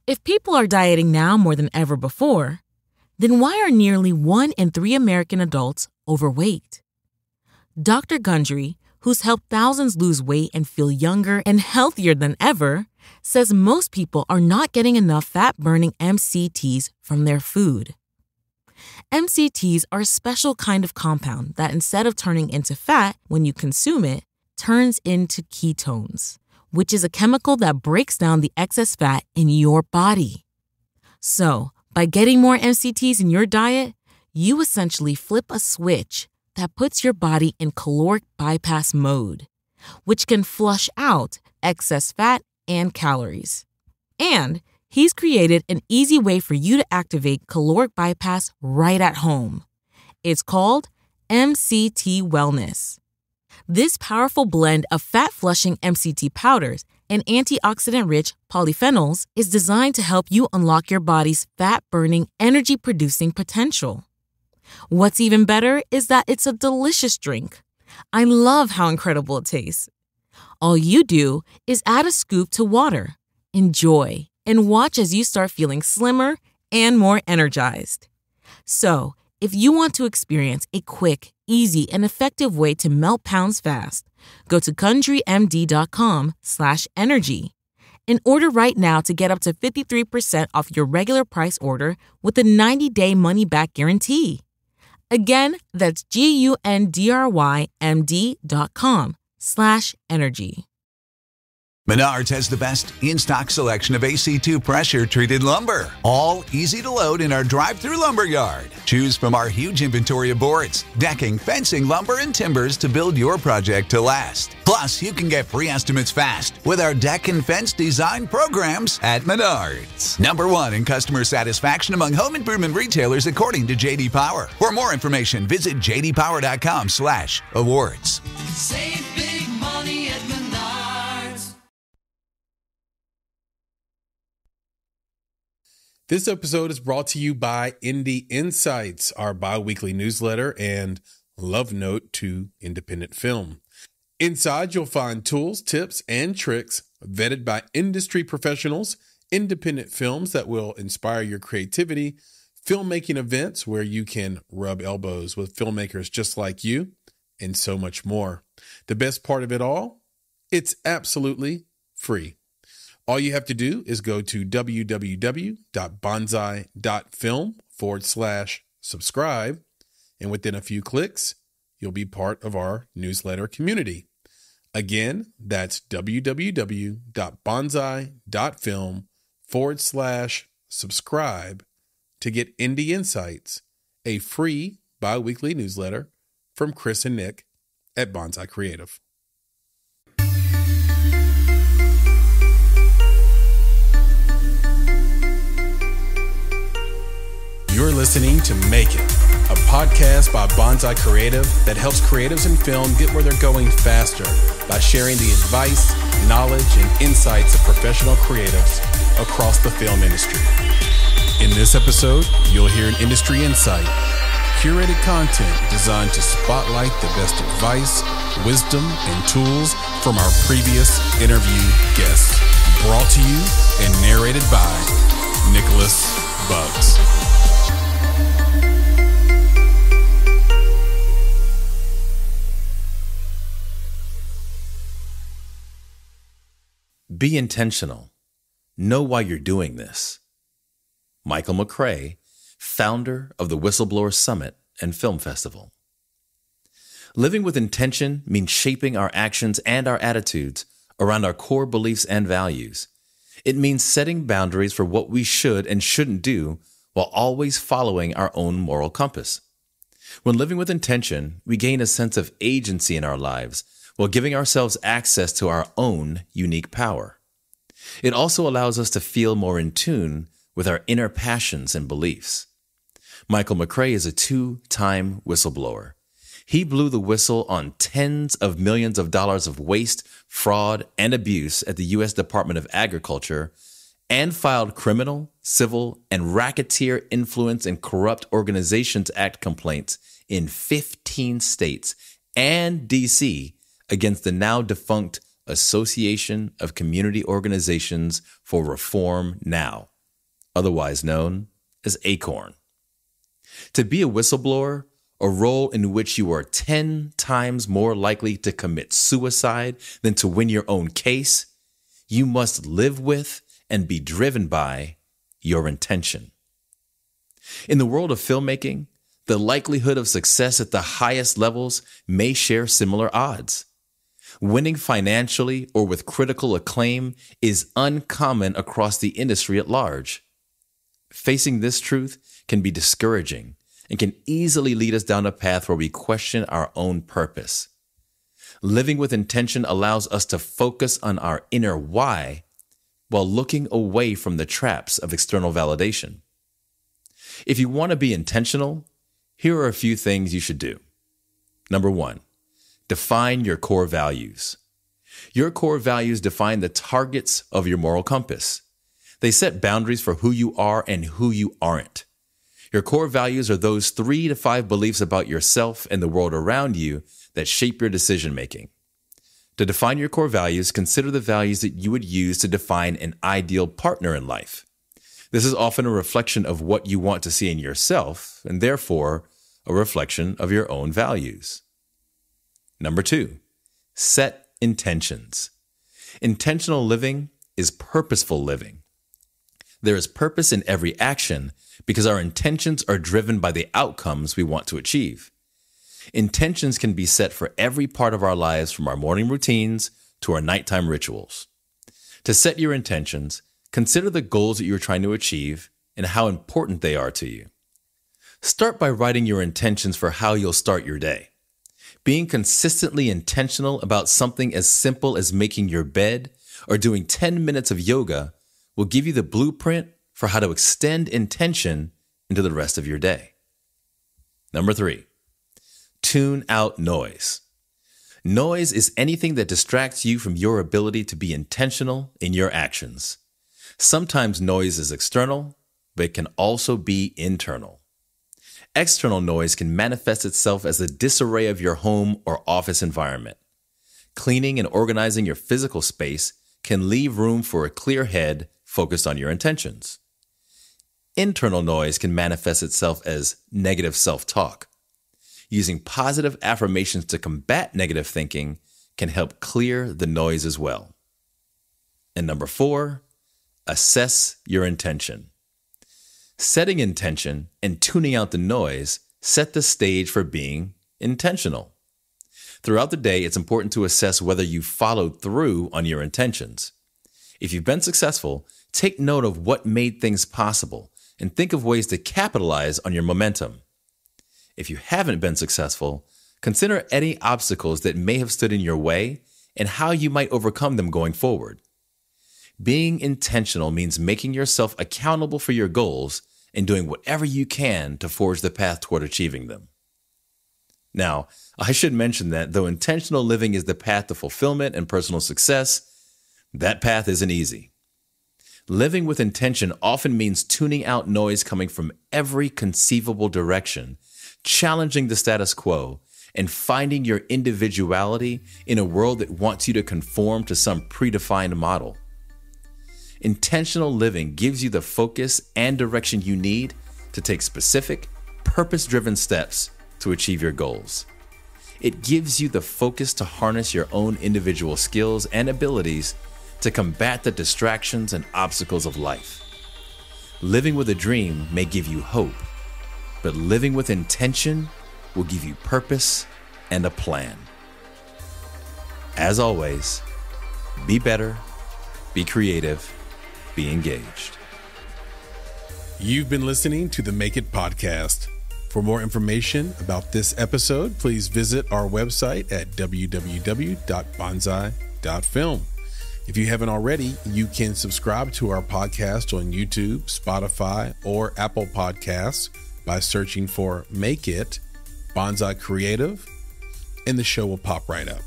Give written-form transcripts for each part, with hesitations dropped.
If people are dieting now more than ever before, then why are nearly 1 in 3 American adults overweight? Dr. Gundry, who's helped thousands lose weight and feel younger and healthier than ever, says most people are not getting enough fat-burning MCTs from their food. MCTs are a special kind of compound that, instead of turning into fat when you consume it, turns into ketones, which is a chemical that breaks down the excess fat in your body. So, by getting more MCTs in your diet, you essentially flip a switch that puts your body in caloric bypass mode, which can flush out excess fat and calories. And he's created an easy way for you to activate caloric bypass right at home. It's called MCT Wellness. This powerful blend of fat-flushing MCT powders and antioxidant-rich polyphenols is designed to help you unlock your body's fat-burning, energy-producing potential. What's even better is that it's a delicious drink. I love how incredible it tastes. All you do is add a scoop to water, enjoy, and watch as you start feeling slimmer and more energized. So, if you want to experience a quick, easy, and effective way to melt pounds fast, go to CountryMD.com/energy and order right now to get up to 53% off your regular price order with a 90-day money-back guarantee. Again, that's GUNDRYMD.com/energy. Menards has the best in-stock selection of AC2 pressure-treated lumber, all easy to load in our drive-through lumber yard. Choose from our huge inventory of boards, decking, fencing, lumber, and timbers to build your project to last. Plus, you can get free estimates fast with our deck and fence design programs at Menards. #1 in customer satisfaction among home improvement retailers according to J.D. Power. For more information, visit jdpower.com/awards. Save big money at Menards. This episode is brought to you by Indie Insights, our bi-weekly newsletter and love note to independent film. Inside, you'll find tools, tips, and tricks vetted by industry professionals, independent films that will inspire your creativity, filmmaking events where you can rub elbows with filmmakers just like you, and so much more. The best part of it all? It's absolutely free. All you have to do is go to www.bonsai.film/subscribe, and within a few clicks, you'll be part of our newsletter community. Again, that's www.bonsai.film/subscribe to get Indie Insights, a free bi-weekly newsletter from Chris and Nick at Bonsai Creative. You're listening to Make It, a podcast by Bonsai Creative that helps creatives in film get where they're going faster by sharing the advice, knowledge, and insights of professional creatives across the film industry. In this episode, you'll hear an industry insight, curated content designed to spotlight the best advice, wisdom, and tools from our previous interview guests. Brought to you and narrated by Nicholas Bugs. Be intentional. Know why you're doing this. Michael McCrae, founder of the Whistleblower Summit and Film Festival. Living with intention means shaping our actions and our attitudes around our core beliefs and values. It means setting boundaries for what we should and shouldn't do while always following our own moral compass. When living with intention, we gain a sense of agency in our lives while giving ourselves access to our own unique power. It also allows us to feel more in tune with our inner passions and beliefs. Michael McCrae is a 2-time whistleblower. He blew the whistle on tens of millions of dollars of waste, fraud, and abuse at the U.S. Department of Agriculture and filed Criminal, Civil, and Racketeer Influence and Corrupt Organizations Act complaints in 15 states and D.C. against the now defunct Association of Community Organizations for Reform Now, otherwise known as ACORN. To be a whistleblower, a role in which you are 10 times more likely to commit suicide than to win your own case, you must live with and be driven by your intention. In the world of filmmaking, the likelihood of success at the highest levels may share similar odds. Winning financially or with critical acclaim is uncommon across the industry at large. Facing this truth can be discouraging and can easily lead us down a path where we question our own purpose. Living with intention allows us to focus on our inner why while looking away from the traps of external validation. If you want to be intentional, here are a few things you should do. Number 1, define your core values. Your core values define the targets of your moral compass. They set boundaries for who you are and who you aren't. Your core values are those 3 to 5 beliefs about yourself and the world around you that shape your decision making. To define your core values, consider the values that you would use to define an ideal partner in life. This is often a reflection of what you want to see in yourself, and therefore a reflection of your own values. Number 2, set intentions. Intentional living is purposeful living. There is purpose in every action because our intentions are driven by the outcomes we want to achieve. Intentions can be set for every part of our lives, from our morning routines to our nighttime rituals. To set your intentions, consider the goals that you're trying to achieve and how important they are to you. Start by writing your intentions for how you'll start your day. Being consistently intentional about something as simple as making your bed or doing 10 minutes of yoga will give you the blueprint for how to extend intention into the rest of your day. Number 3, tune out noise. Noise is anything that distracts you from your ability to be intentional in your actions. Sometimes noise is external, but it can also be internal. External noise can manifest itself as the disarray of your home or office environment. Cleaning and organizing your physical space can leave room for a clear head focused on your intentions. Internal noise can manifest itself as negative self-talk. Using positive affirmations to combat negative thinking can help clear the noise as well. And number 4, assess your intention. Setting intention and tuning out the noise set the stage for being intentional. Throughout the day, it's important to assess whether you followed through on your intentions. If you've been successful, take note of what made things possible and think of ways to capitalize on your momentum. If you haven't been successful, consider any obstacles that may have stood in your way and how you might overcome them going forward. Being intentional means making yourself accountable for your goals and doing whatever you can to forge the path toward achieving them. Now, I should mention that though intentional living is the path to fulfillment and personal success, that path isn't easy. Living with intention often means tuning out noise coming from every conceivable direction, challenging the status quo, and finding your individuality in a world that wants you to conform to some predefined model. Intentional living gives you the focus and direction you need to take specific, purpose-driven steps to achieve your goals. It gives you the focus to harness your own individual skills and abilities to combat the distractions and obstacles of life. Living with a dream may give you hope, but living with intention will give you purpose and a plan. As always, be better, be creative, be engaged. You've been listening to the Make It podcast. For more information about this episode, please visit our website at www.bonsai.film. If you haven't already, you can subscribe to our podcast on YouTube, Spotify, or Apple Podcasts by searching for Make It Bonsai Creative, and the show will pop right up.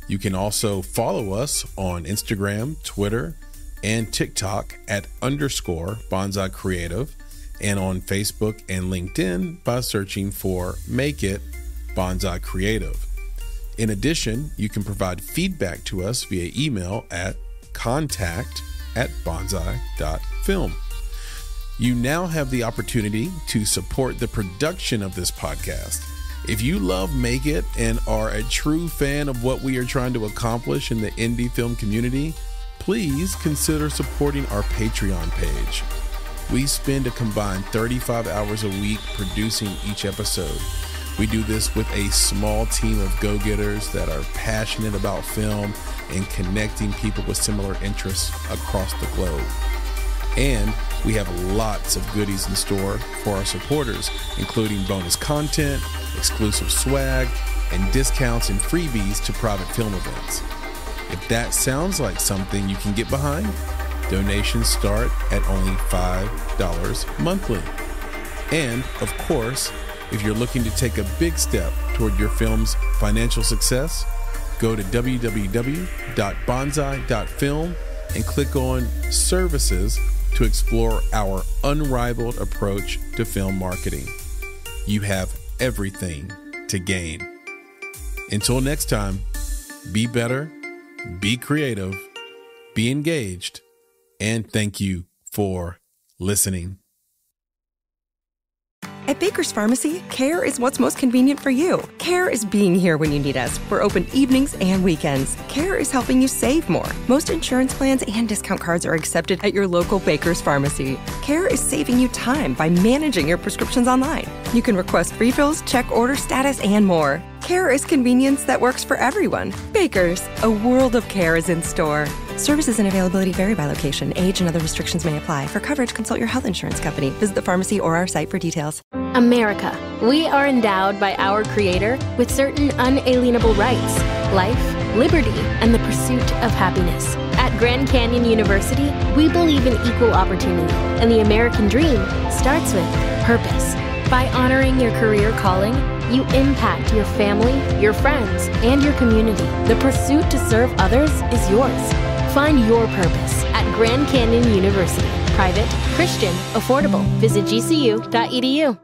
You can also follow us on Instagram, Twitter, and TikTok at _Bonsai Creative, and on Facebook and LinkedIn by searching for Make It Bonsai Creative. In addition, you can provide feedback to us via email at contact@bonsai.film. You now have the opportunity to support the production of this podcast. If you love Make It and are a true fan of what we are trying to accomplish in the indie film community, please consider supporting our Patreon page. We spend a combined 35 hours a week producing each episode. We do this with a small team of go-getters that are passionate about film and connecting people with similar interests across the globe. And we have lots of goodies in store for our supporters, including bonus content, exclusive swag, and discounts and freebies to private film events. If that sounds like something you can get behind, donations start at only $5 monthly. And, of course, if you're looking to take a big step toward your film's financial success, go to www.bonsai.film and click on Services to explore our unrivaled approach to film marketing. You have everything to gain. Until next time, be better, be creative, be engaged, and thank you for listening. At Baker's Pharmacy, care is what's most convenient for you. Care is being here when you need us. We're open evenings and weekends. Care is helping you save more. Most insurance plans and discount cards are accepted at your local Baker's Pharmacy. Care is saving you time by managing your prescriptions online. You can request refills, check order status, and more. Care is convenience that works for everyone. Baker's, a world of care is in store. Services and availability vary by location. Age and other restrictions may apply. For coverage, consult your health insurance company. Visit the pharmacy or our site for details. America. We are endowed by our Creator with certain unalienable rights: life, liberty, and the pursuit of happiness. At Grand Canyon University, we believe in equal opportunity, and the American dream starts with purpose. By honoring your career calling, you impact your family, your friends, and your community. The pursuit to serve others is yours. Find your purpose at Grand Canyon University. Private, Christian, affordable. Visit gcu.edu.